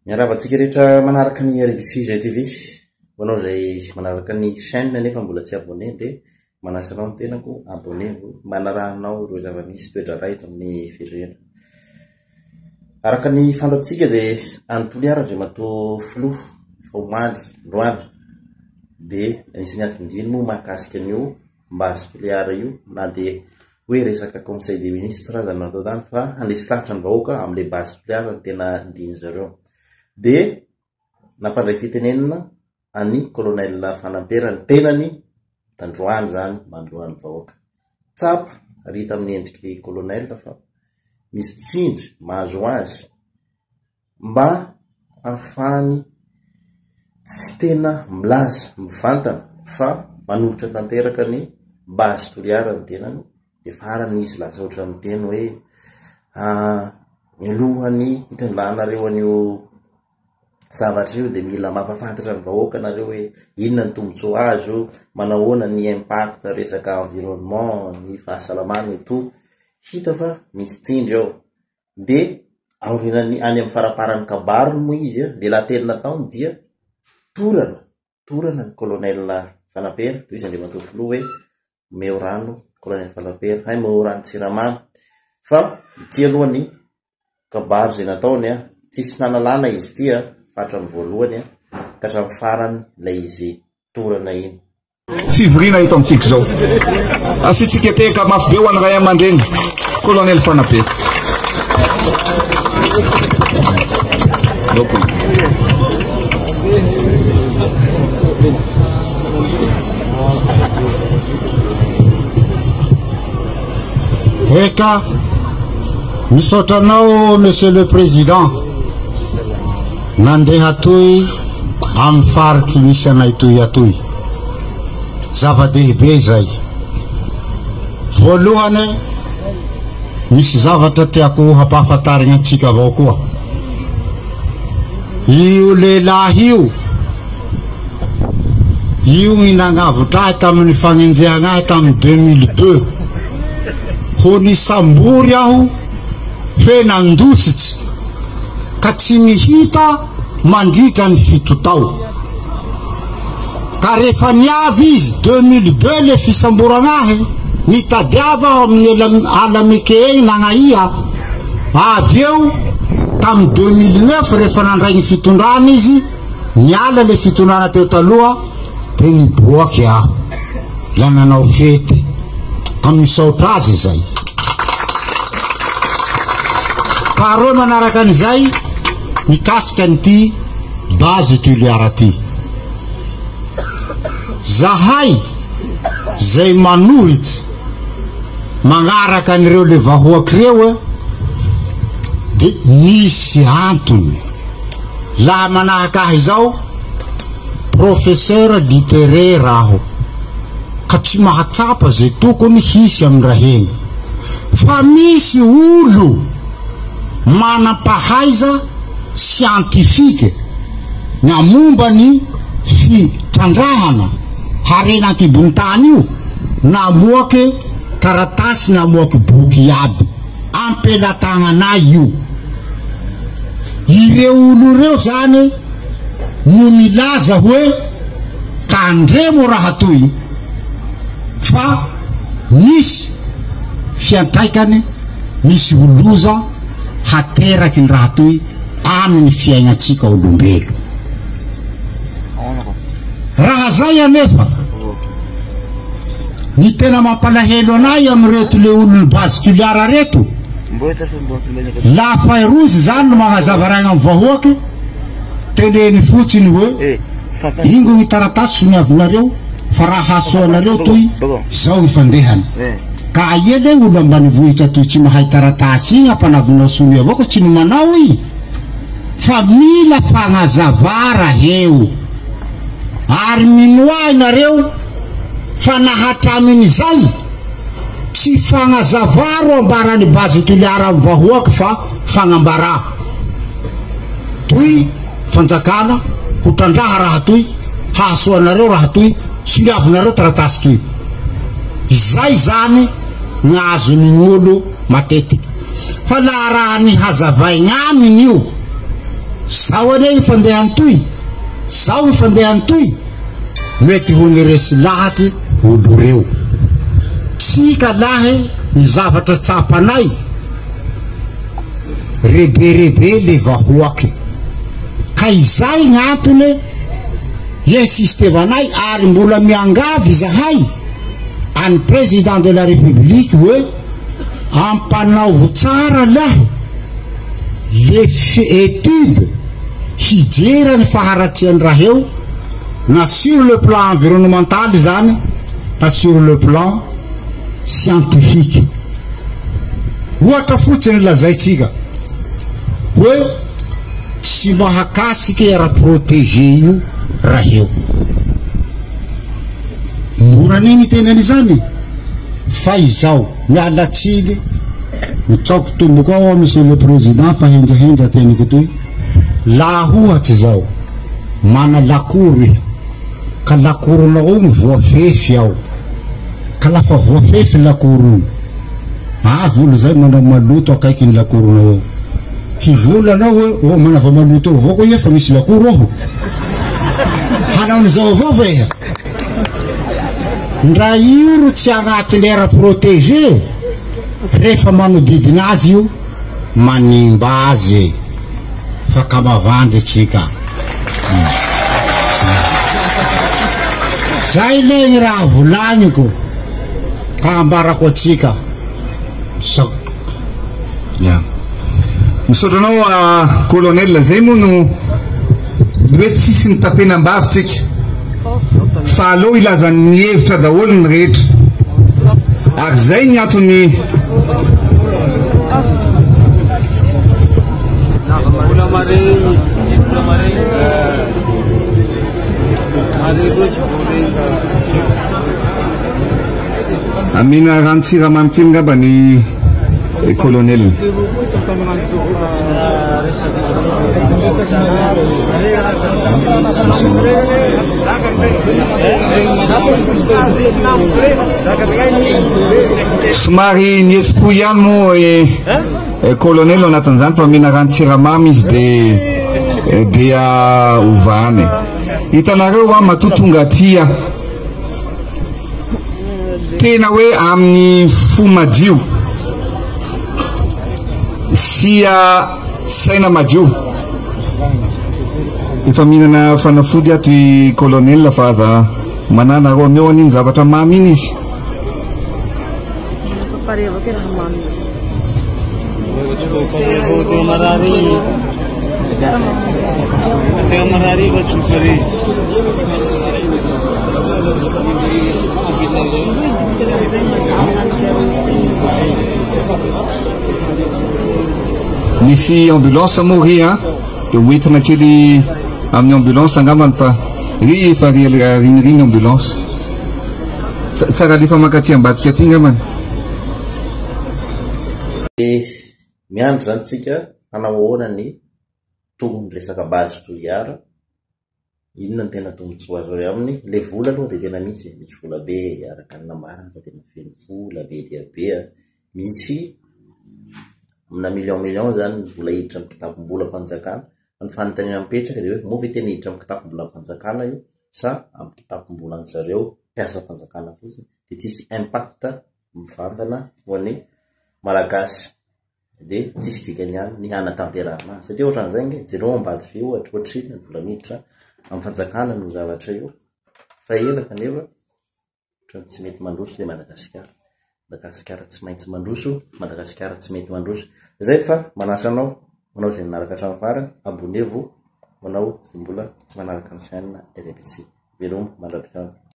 Miarabantsika rehetra manaraka ny RBC TV. Manao zay manaraka ny chaîne nefa mbola tsy abonné dia manasanao ny tenako abonné-vo manarahanao ireo zava-misy toetra ray eto amin'ny firenena. Araka ny fantatsika dia Anatoliara Andriamatoa Filoha Faomaly Ndroany dia anisany antondiny moa mahakasika an'io mba azo toliara io na dia hoe resaka conseil des ministres zany natao tany fa handresy lavitra ny vahoaka amin'ilay base toliara ny tena diny zareo. Dia nampandray fitenenana any colonel Fanampera ny tenany tandroany zany mandroany vahoaka. Tsapa rita amin'ny endriky colonel fa misy tsindry mahazo azy mba afahany tsy tena milaza mivantana fa manolotra tanteraka ny base toliara ny tenany dia farany izy lasa oatra miteny hoe mialohany hitranlanareo an'io zavatra io dia mila mampafantatra ny vahoaka nareo hoe inona ny tombotsoa azo, manahoana ny impact resaka environnement, ny fahasalamana eto. Hita fa misy tsindry ao. Dia aorinany any amin'ny faraparan'ny kabariny moa izy lehilahy telo nataony dia torana ny colonel Fanampera toy izy Andriamatoa Filoha hoe meo rano colonel Fanampera hay meo rano siramamy fa ity alohany kabary zay nataony tsisy nanalana izy ity fatra ny voalohany ka hatramin'ny farany ilay izy torana iny. Fivorina ito amintsika zao asitsika teka mafy be ho an'ny ray aman-dreny colonel Fanampera. Eka misotranao monsieur le président nandeha toy amin'ny faritsy misy anay toy atoy zava-dehibe zay. Voalohany misy zavatra tiako hampahafantarina antsika avao koa. Io lehilahy io nagnavotra ahy tamin'ny fagnenjehana ahy tamin'ny 2002 ho nisambory aho fe nandositsy ka tsy mihita mandritra ny fito tao. Ka rehefa niavy izy 2002 le fisamborana ahy nitadiava aho amin'ny ala meke nagnaia avy eo tamin'ny 2009 rehefa nandray ny fitondrana izy niala le fitondrana teo taloha dia niboaky aho la nanao fety amin'ny saotra azy zay. Faharoa manaraka an'izay mikasika an'ity base toliara ty. Zahay zay manohitsy magnaraka an'ireo le vahoaky reo dia misy antony. Laha manahaka ahy zao professeur Diteré raho ka tsy mahatsapa zay tokony hisy amin'ny raheny fa misy olo manam-pahaiza scientifique namomba ny fitrandrahana harena antibony tany io namoaky taratasy namoaky boky aby ampelatagnanay io. Ireo olo reo zany no milaza hoe tandremo raha toy fa misy fiantraikany misy oloza hateraky ny raha toy amin'ny fiaignatsika olombelo. Raha zay anefa ny tena mampalahelo anay amin'reto le olony base toliara reto lafa rozy zany no magnazava ragna amin'ny vahoaky teneny fotsiny hoe ingo ny taratasy soniavinareo fa raha hasoanareo toy zao ny fandehany. Ka iele olo ambany vohitra toy tsy mahay taratasy igny ampanavina somy avao ka tsy no manao i fa mila fagnazava raheo ary minoay nareo fa nahatramin'izay tsy fagnazava ro ambarany base toliara amin'ny vahoaky fa fagnambara toy fanjakana hotrandraha raha toy hahasoanareo raha toy soniavinareo taratasy toy. Zay zany gn'azony olo matetiky fa laha raha ny hazavaigna aminy io sao ane fandehan toy sao fandehan toy mety ho ny resy lahatry olo reo tsika lahy ny zavatra tsapanay reberebe le vahoaky ka izay gn'antony insistevanay ary mbola miangavy zahay any président de la république hoe ampanaovo tsara lahy le étude hijerany faharatsiany raha eo na sur le plan environnemental zany na sur le plan scientifique ohatra fotsiny lazaitsika hoe tsy mahakasiky ara-protégé io raha eo moraniny tenany zany fa izao mialatsily mitsaoko tomboko ao monsieur le président fa henjahenja teniko toy laha ohatsy zao mana lakoro iha ka lakoronao io voafefy ao ka lafa voafefy lakoro volo zay manao maloto akaiky ny lakoronao ao hivolanao hoe manava maloto avao ko iha fa misy lakoro aho hanaon'izao avao va iha ndra io ro tsy agnatin'ny air protégé rehefa manodidina azy io manimba azy fa ka mavandy tsika zay le ny raha volagniko ka ambarako atsika misotranao colonel zay moa no hoe tsisy mitapenam-bavitsika fa aleo ilazany hevitra daholo ny rehetra ary zay ny antony amina rano-tsiramamy kely ngamba ny colonel somary niesiko ihany moa colonel anatin'izany fa mena rano-tsiramamy izy dia ovany hitanareo matotonga atia tena hoe amin'ny fo madio sia saina madio efa mihinana fanafody ato i colonel fa za manana ro ameo an'iny zavatra mamy iny izy misy ambulance mory dia hoentina kely amin'ny ambulance angambany fa ry efa riniriny ambulance tsara lefa makaty ambadika aty ngambany miandry zany tsika hanao ahoana ny tongony resaka base toiara inona ny tena tombotsoa azo aminy le vola aloha dia tena misy vola be araka ny namarana fa tena feno vola be dia be misy amina million zany vola hiditra amin'ny kitapom-bola mpanjakana ny fanontaniana mipetraka dia hoe moa tena hiditra amin'ny kitapom-bola mpanjakana io sa amin'ny kitapom-bola ny zareo mpiasa mpanjakana fotsiny dia tsisy impact mivantana ho an'ny malagasy dia tsisy dikany ihany ny hanatanterahana satria ohatran'izay nge jereo ambady fe ohatra ohatriny ny vola miditra amin'ny fanjakana no zavatra io fa ela kanefa ohatrany tsy mety mandroso le Madagasikara tsy maintsy mandroso Madagasikara tsy mety mandroso zay fa manasa anao manao zay nanaraka hatramin'ny farany abonnez-vous manao zay mbola tsy manaraka ny chaîne RMC velombo mandrabitany